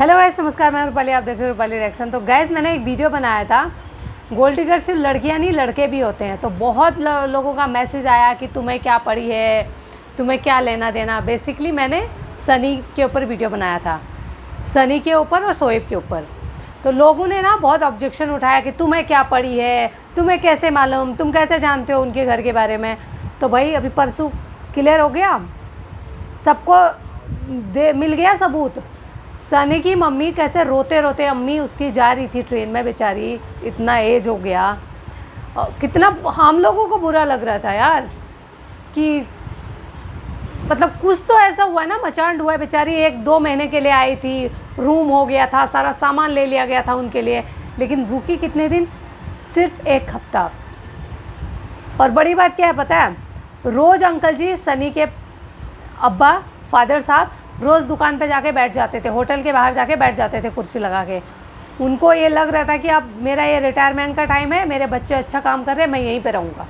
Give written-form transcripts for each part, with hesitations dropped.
Hello guys, नमस्कार। मैं रूपाली, आप देख रहे हो रूपाली रिएक्शन। तो गाइस, मैंने एक वीडियो बनाया था, गोल्ड डिगर सिर्फ लड़कियां नहीं लड़के भी होते हैं। तो बहुत लोगों का मैसेज आया कि तुम्हें क्या पड़ी है, तुम्हें क्या लेना देना। बेसिकली मैंने सनी के ऊपर वीडियो बनाया था, सनी के ऊपर और शोएब के ऊपर। तो लोगों ने ना बहुत ऑब्जेक्शन उठाया कि तुम्हें क्या पड़ी है, तुम्हें कैसे मालूम, तुम कैसे जानते हो उनके घर के बारे में। तो भाई अभी परसों क्लियर हो गया, सबको मिल गया सबूत। सनी की मम्मी कैसे रोते रोते, अम्मी उसकी जा रही थी ट्रेन में, बेचारी इतना एज हो गया। कितना हम लोगों को बुरा लग रहा था यार कि मतलब कुछ तो ऐसा हुआ ना, मचान हुआ है। बेचारी 1-2 महीने के लिए आई थी, रूम हो गया था, सारा सामान ले लिया गया था उनके लिए, लेकिन रुकी कितने दिन? सिर्फ 1 हफ्ता। और बड़ी बात क्या है पता है, रोज़ अंकल जी, सनी के अब्बा, फादर साहब रोज़ दुकान पे जाके बैठ जाते थे, होटल के बाहर जाके बैठ जाते थे कुर्सी लगा के। उनको ये लग रहा था कि अब मेरा ये रिटायरमेंट का टाइम है, मेरे बच्चे अच्छा काम कर रहे हैं, मैं यहीं पे रहूँगा।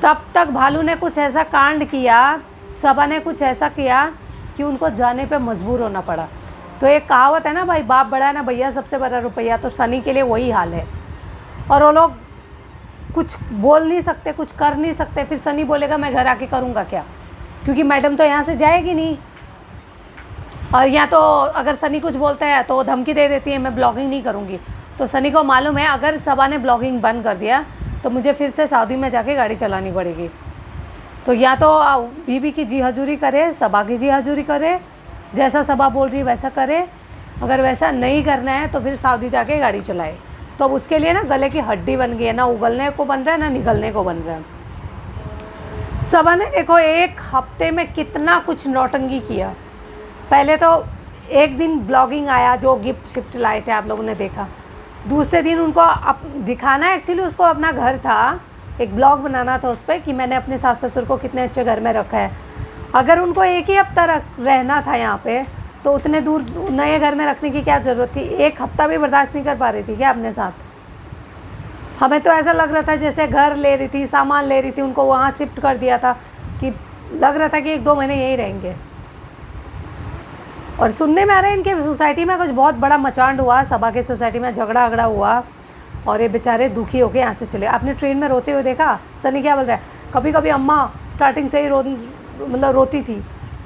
तब तक भालू ने कुछ ऐसा कांड किया, सबा ने कुछ ऐसा किया कि उनको जाने पे मजबूर होना पड़ा। तो एक कहावत है ना भाई, बाप बड़ा है ना भैया, सबसे बड़ा रुपया। तो सनी के लिए वही हाल है। और वो लोग कुछ बोल नहीं सकते, कुछ कर नहीं सकते। फिर सनी बोलेगा मैं घर आके करूँगा क्या, क्योंकि मैडम तो यहाँ से जाएगी नहीं। और या तो अगर सनी कुछ बोलता है तो वो धमकी दे देती है, मैं ब्लॉगिंग नहीं करूँगी। तो सनी को मालूम है अगर सबा ने ब्लॉगिंग बंद कर दिया तो मुझे फिर से सऊदी में जाके गाड़ी चलानी पड़ेगी। तो या तो बीबी की जी हजूरी करे, सबा की जी हजूरी करे, जैसा सबा बोल रही वैसा करे। अगर वैसा नहीं करना है तो फिर सऊदी जाके गाड़ी चलाए। तो अब उसके लिए ना गले की हड्डी बन गई है, ना उगलने को बन रहा है ना निगलने को बन रहा है। सबा ने देखो 1 हफ्ते में कितना कुछ नौटंकी किया। पहले तो एक दिन ब्लॉगिंग आया, जो गिफ्ट शिफ्ट लाए थे आप लोगों ने देखा। दूसरे दिन उनको दिखाना, एक्चुअली उसको अपना घर था, एक ब्लॉग बनाना था उस पर कि मैंने अपने सास ससुर को कितने अच्छे घर में रखा है। अगर उनको 1 ही हफ्ता रहना था यहाँ पे, तो उतने दूर नए घर में रखने की क्या ज़रूरत थी? 1 हफ्ता भी बर्दाश्त नहीं कर पा रही थी क्या अपने साथ? हमें तो ऐसा लग रहा था जैसे घर ले रही थी, सामान ले रही थी, उनको वहाँ शिफ्ट कर दिया था, कि लग रहा था कि 1-2 महीने यहीं रहेंगे। और सुनने में आ रहा है इनके सोसाइटी में कुछ बहुत बड़ा मचान हुआ, सबा के सोसाइटी में झगड़ा हुआ और ये बेचारे दुखी होके यहाँ से चले। आपने ट्रेन में रोते हुए देखा? सनी क्या बोल रहा है, कभी कभी अम्मा स्टार्टिंग से ही रोती थी।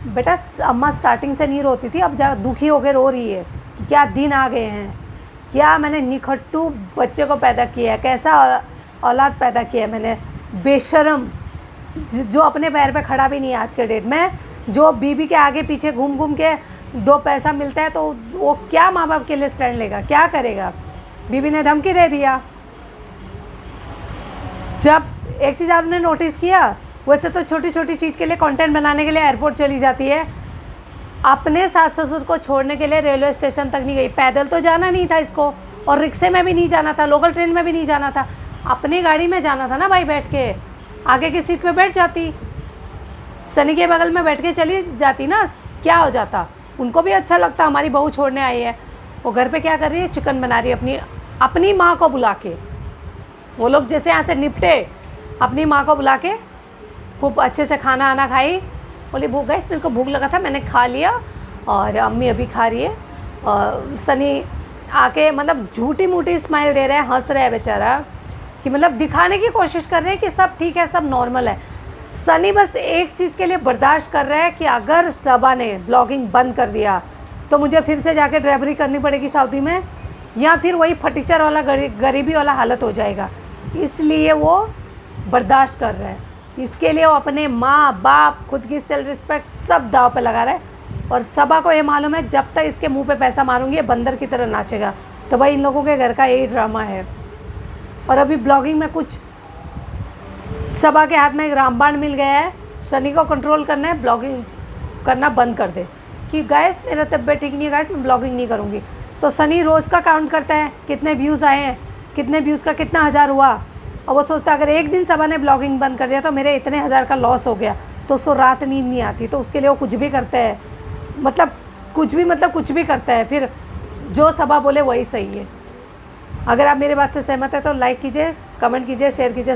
बेटा अम्मा स्टार्टिंग से नहीं रोती थी, अब दुखी होके रो रही है कि क्या दिन आ गए हैं, क्या मैंने निखट्टू बच्चे को पैदा किया है, कैसा औलाद पैदा किया है मैंने, बेशरम, जो अपने पैर पे खड़ा भी नहीं है आज के डेट में, जो बीबी के आगे पीछे घूम घूम के 2 पैसा मिलता है तो वो क्या माँ बाप के लिए स्टैंड लेगा, क्या करेगा? बीबी ने धमकी दे दिया। जब एक चीज़ आपने नोटिस किया, वैसे तो छोटी छोटी चीज़ के लिए कंटेंट बनाने के लिए एयरपोर्ट चली जाती है, अपने सास ससुर को छोड़ने के लिए रेलवे स्टेशन तक नहीं गई। पैदल तो जाना नहीं था इसको, और रिक्शे में भी नहीं जाना था, लोकल ट्रेन में भी नहीं जाना था, अपनी गाड़ी में जाना था ना भाई। बैठ के आगे की सीट पे बैठ जाती, सनी के बगल में बैठ के चली जाती ना, क्या हो जाता? उनको भी अच्छा लगता, हमारी बहू छोड़ने आई है। वो घर पे क्या कर रही है? चिकन बना रही है अपनी माँ को बुला के। वो लोग जैसे यहाँ से निपटे, अपनी माँ को बुला के खूब अच्छे से खाना आना खाई। बोली भूख गई, मेरे को भूख लगा था, मैंने खा लिया, और अम्मी अभी खा रही है। और सनी आके मतलब झूठी मूठी स्माइल दे रहे हैं, हंस रहे हैं बेचारा, कि मतलब दिखाने की कोशिश कर रहे हैं कि सब ठीक है, सब नॉर्मल है। सनी बस एक चीज़ के लिए बर्दाश्त कर रहा है कि अगर सबा ने ब्लॉगिंग बंद कर दिया तो मुझे फिर से जाके ड्राइवरी करनी पड़ेगी सऊदी में, या फिर वही फटीचर वाला गरीबी वाला हालत हो जाएगा। इसलिए वो बर्दाश्त कर रहा है। इसके लिए वो अपने माँ बाप, खुद की सेल्फ रिस्पेक्ट सब दाव पे लगा रहा है। और सबा को ये मालूम है जब तक इसके मुंह पे पैसा मारूंगी ये बंदर की तरह नाचेगा। तो भाई इन लोगों के घर का यही ड्रामा है। और अभी ब्लॉगिंग में कुछ सबा के हाथ में एक रामबाण मिल गया है, सनी को कंट्रोल करना है, ब्लॉगिंग करना बंद कर दे कि गाइस मेरा तबीयत ठीक नहीं है, गाइस मैं ब्लॉगिंग नहीं करूँगी। तो सनी रोज़ का काउंट करता है, कितने व्यूज़ आए हैं, कितने व्यूज़ का कितना हज़ार हुआ। और वो सोचता है अगर एक दिन सबा ने ब्लॉगिंग बंद कर दिया तो मेरे इतने हज़ार का लॉस हो गया, तो उसको रात नींद नहीं आती। तो उसके लिए वो कुछ भी करता है, मतलब कुछ भी करता है, फिर जो सबा बोले वही सही है। अगर आप मेरे बात से सहमत है तो लाइक कीजिए, कमेंट कीजिए, शेयर कीजिए।